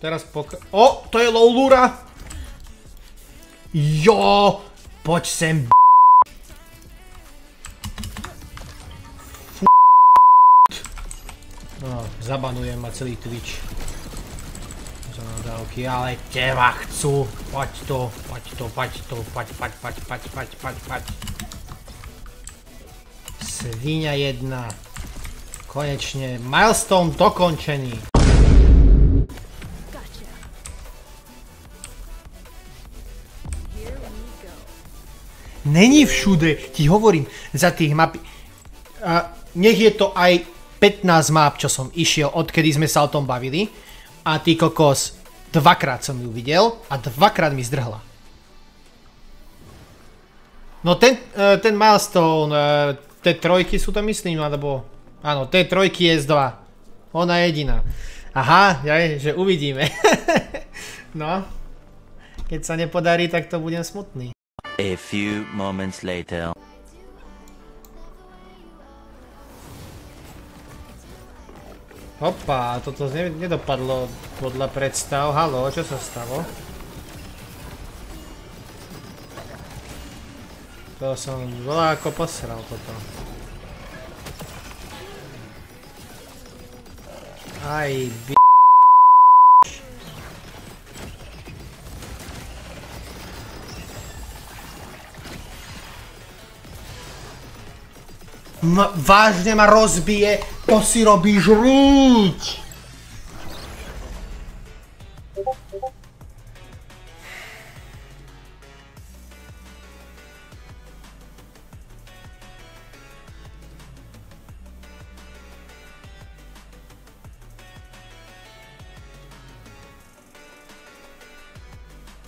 teraz O, to je Loulura! Jo, poď sem, No, zabanujem ma celý Twitch. Za nadávky, ale teba chcú. Poď to, poď. Svíňa jedna. Konečne, milestone dokončený. Není všude, ti hovorím, za tých map. Nech je to aj 15 map, čo som išiel, odkedy sme sa o tom bavili. A ty kokos, dvakrát som ju videl a dvakrát mi zdrhla. No ten milestone, T3 sú to myslím, alebo... Áno, T3 S2. Ona jediná. Aha, že uvidíme. No. Keď sa nepodarí, tak to budem smutný. A few moments later. Hopa, toto nedopadlo podľa predstav. Haló, čo sa stalo? To som veľa ako posral toto. Aj vážne ma rozbije, to si robíš rúť!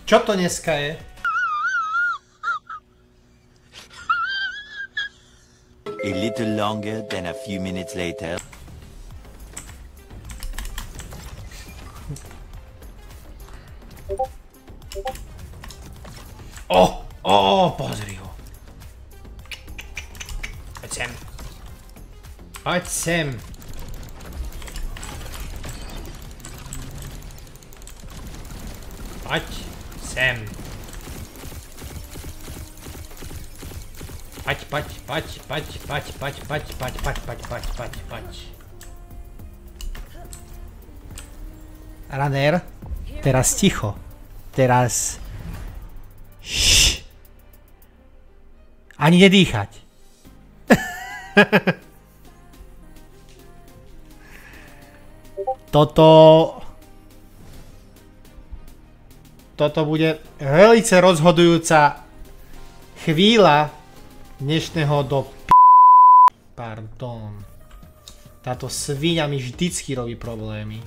Čo to dneska je? A little longer than a few minutes later. Pozri ho. Poď sem. Poď sem. Poď sem. Poď. Runner, teraz ticho. Teraz... Šš. Ani nedýchať. Toto bude veľmi rozhodujúca chvíľa dnešného Pardon. Táto sviňa mi vždycky robí problémy.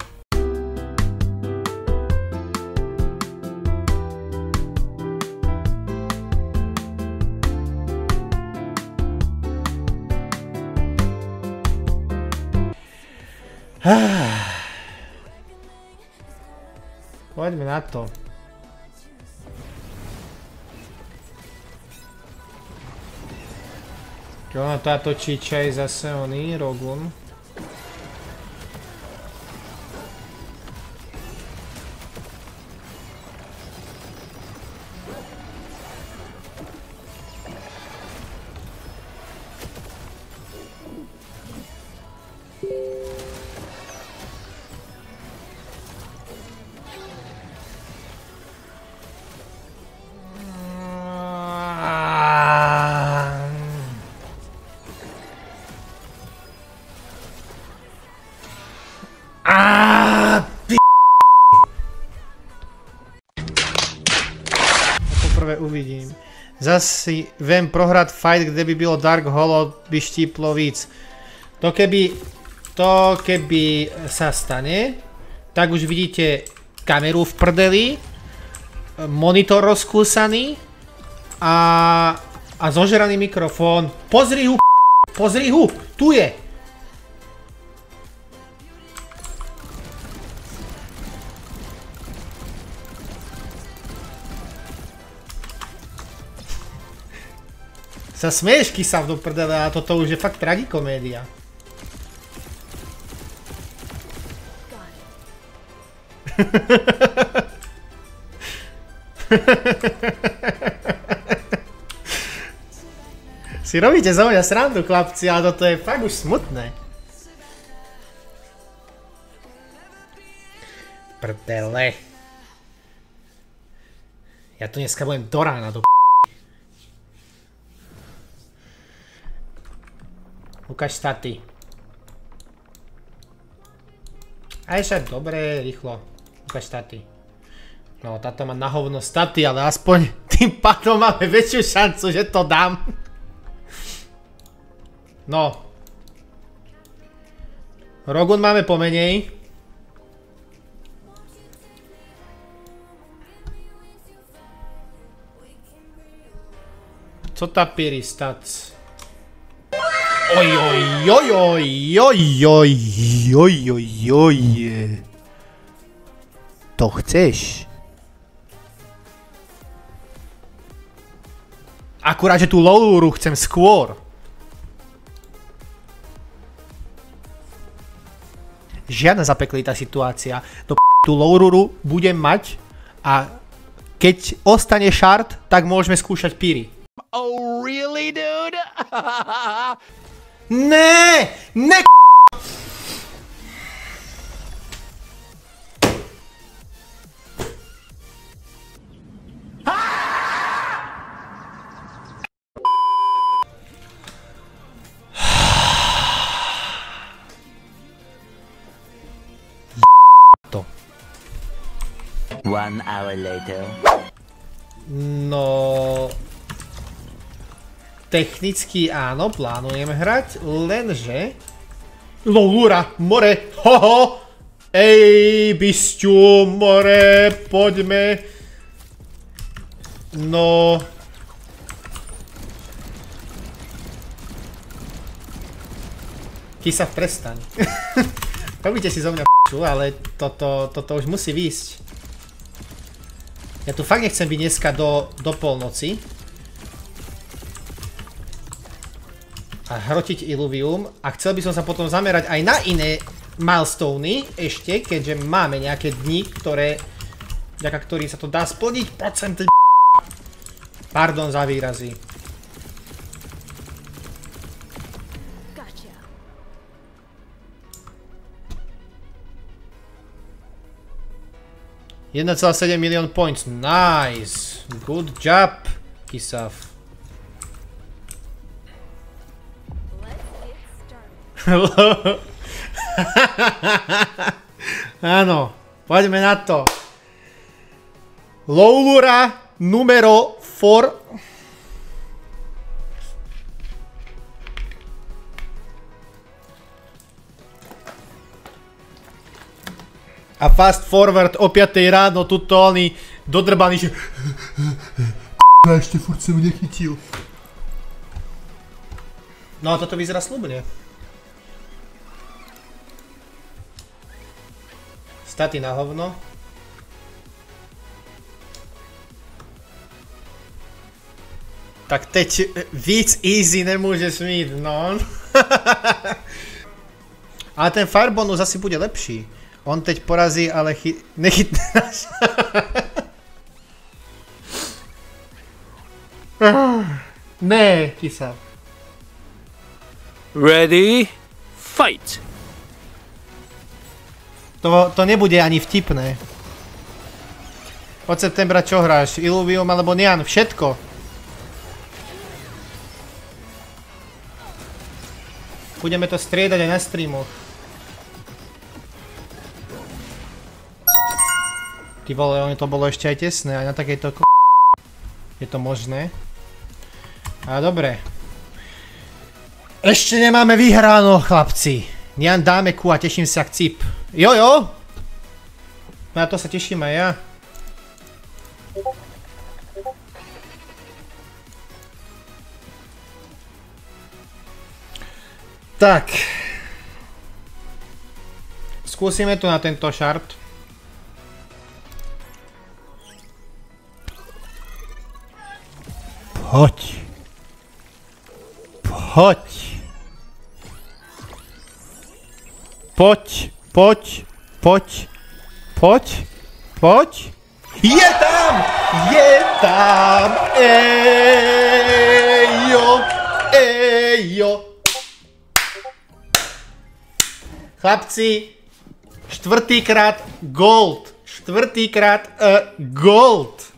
Poďme na to. Čo na táto čiča je zase oný, Rogun? Uvidím. Zasi viem prohrať fight, kde by bylo Dark Hollow, by štíplo víc. To keby sa stane, tak už vidíte kameru v prdeli, monitor rozkúsaný a zožeraný mikrofón. Pozri hu, tu je. Sa smieš, kysav do prdele, a toto už je fakt tragikomédia. Si robíte zo mňa srandu, chlapci, ale toto je fakt už smutné. Prdele. Ja tu dneska budem do rána, do Ukáž staty. Aj však dobre, rýchlo. Ukáž staty. No, táto má na hovno staty, ale aspoň tým pádom máme väčšiu šancu, že to dám. No. Rogun máme pomenej. Co tá Piri stats? Oj. To chceš? Akurát, že tú Louluru chcem skôr. Žiadna zapeklitá situácia. Tú Louluru budem mať a keď ostane shard, tak môžeme skúšať Piri. Oh, really, dude? Ne! To. 1 hour later. No... Technicky áno, plánujem hrať, lenže... Loulura, more, hoho! Ej, bisťu, more, poďme. No... Kisav, prestaň. Robíte si zo mňa p***u, ale toto už musí výjsť. Ja tu fakt nechcem byť dneska do polnoci. A hrotiť Illuvium a chcel by som sa potom zamerať aj na iné milestony ešte, keďže máme nejaké dni, vďaka ktorým sa to dá splniť. Pardon za výrazy. $1,7 million points. Nice. Good job, Kisav. Áno, poďme na to. Loulura numero 4. A fast forward o 5 ráno, tuto oni dodrbaní, že ešte furt som nechytil. No a toto vyzerá slubne. Staty na hovno. Tak teď víc easy nemôžeš mít, no. Ale ten fire bonus asi bude lepší. On teď porazí, ale nechytne nás. Ne, Kisav. Ready, fight! To nebude ani vtipné. Od septembra čo hráš? Illuvium alebo Nian? Všetko. Budeme to striedať aj na streamoch. Ty vole, to bolo ešte aj tesné, aj na takejto je to možné. Ale dobre. Ešte nemáme vyhráno, chlapci. Nian dáme ku a teším sa k cip. Jojo! Na to sa teším aj ja. Tak. Skúsime tu na tento shard. Poď. Poď. Poď. Poď. Poď. Poď. Poď. Je tam! Je tam! Ejo! Ejo! Chlapci, štvrtýkrát gold. Štvrtýkrát gold.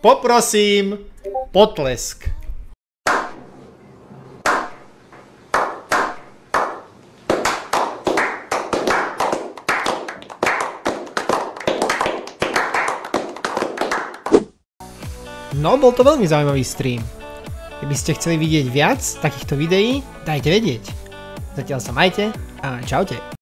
Poprosím, potlesk. No, bol to veľmi zaujímavý stream. Keby ste chceli vidieť viac takýchto videí, dajte vedieť. Zatiaľ sa majte a čaute.